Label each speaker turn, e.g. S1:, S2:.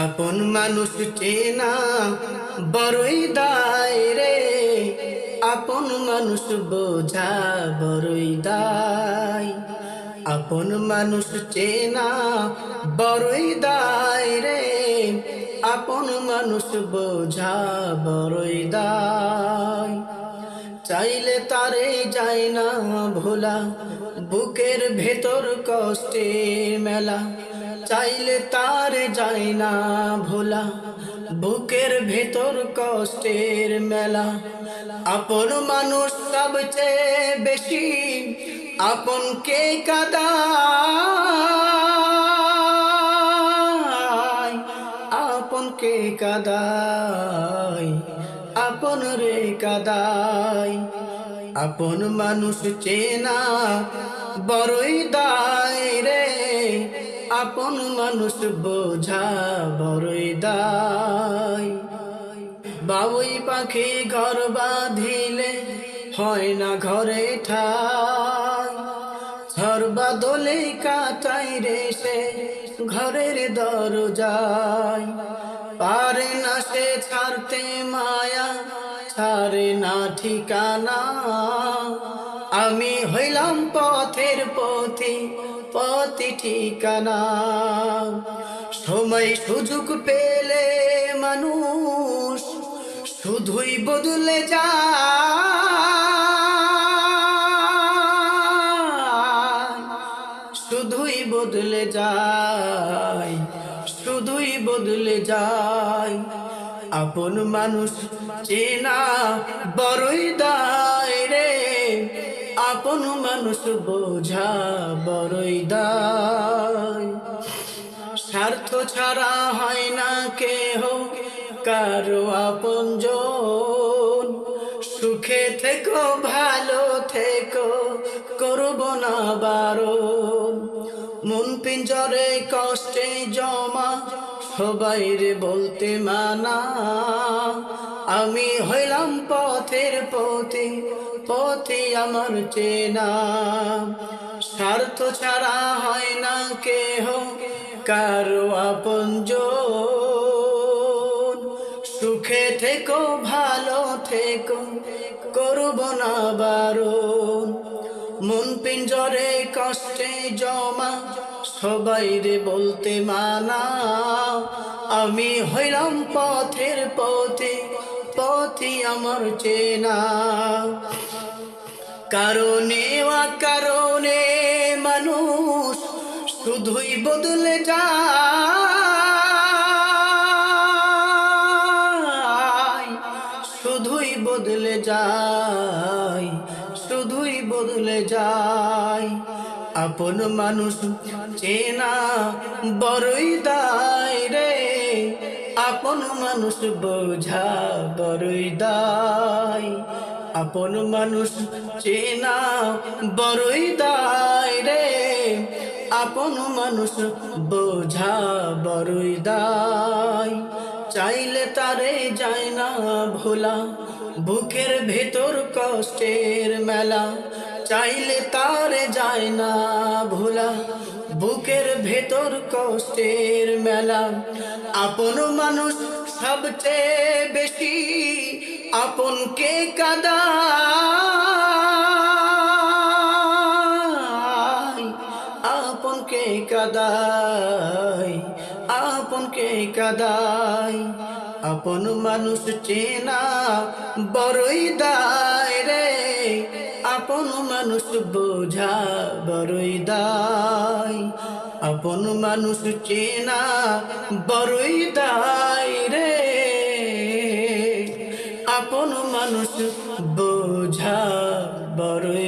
S1: আপন মানুষ চেনা বড়ই দায় রে, আপন মানুষ বোঝা বড়ই দায়। আপন মানুষ চেনা বড়ই দায় রে, আপন মানুষ বোঝা বড়ই দায়। চাইলে তারে যায় না ভোলা, বুকের ভেতর কষ্টের মেলা। চাইলে তারে যায় না ভোলা, বুকের ভেতর কষ্টের মেলা। আপন মানুষ সবচেয়ে বেশি আপন কে কাদায়, আপন কে কাদায়, আপন রে কাদায়। আপন মানুষ চেনা বড়ই দায় রে, আপন মানুষ বোঝা বড়ই দায়। বাবুই পাখি ঘর বাঁধিলে হয় না ঘরে ঠাই, ঝড় বাদলে কাটাই রে সে ঘরের দরজায়। পারে না সে ছাড়তে মায়া, ছাড়ে না ঠিকানা। আমি হইলাম পথের পথি, পথি ঠিকানা। সময় সুযোগ পেলে মানুষ শুধুই বদলে যায়, শুধুই বদলে যায়, শুধুই বদলে যায়। আপন মানুষ চেনা বড়ই দায় রে, আপন মানুষ বোঝা বড়ই দায়। স্বার্থ ছাড়া হয় না কেহ কারো আপনজন, সুখে থেকো ভালো থেকো করব না বারণ। মন পিঞ্জরে কষ্টে জমা সবাই রে বলতে মানা। আমি হইলাম পথের পথি, পথি আমার চেনা। স্বার্থ ছাড়া হয় না কেহ কারো আপনজন, সুখে থেকো ভালো থেকো করব না বারণ। মন পিঞ্জরে কষ্টে জমা সবাই রে বলতে মানা। আমি হইলাম পথের পথে, পথি আমার চেনা। কারণে কারণে মানুষ শুধুই বদলে যায়, শুধুই বদলে যায়, শুধুই বদলে যায়। আপন মানুষ চেনা বড়ই দায় রে, আপন মানুষ বোঝা বড়ই দায়। আপন মানুষ চেনা বড়ই দায় রে, আপন মানুষ বোঝা বড়ই দায়। চাইলে তারে যায় না ভোলা, বুকের ভেতর কষ্টের মেলা। চাইলে তারে যায় না ভোলা, বুকের ভেতর কষ্টের মেলা। আপন মানুষ সবচেয়ে বেশি আপন কে কাদায়, আপন কে কাদায়, আপন কে কাদায়। আপন মানুষ চেনা বড়ই দায় রে, আপন মানুষ বোঝা বড়ই দায়। আপন মানুষ চেনা বড়ই দায় রে, আপন মানুষ বোঝা বড়ই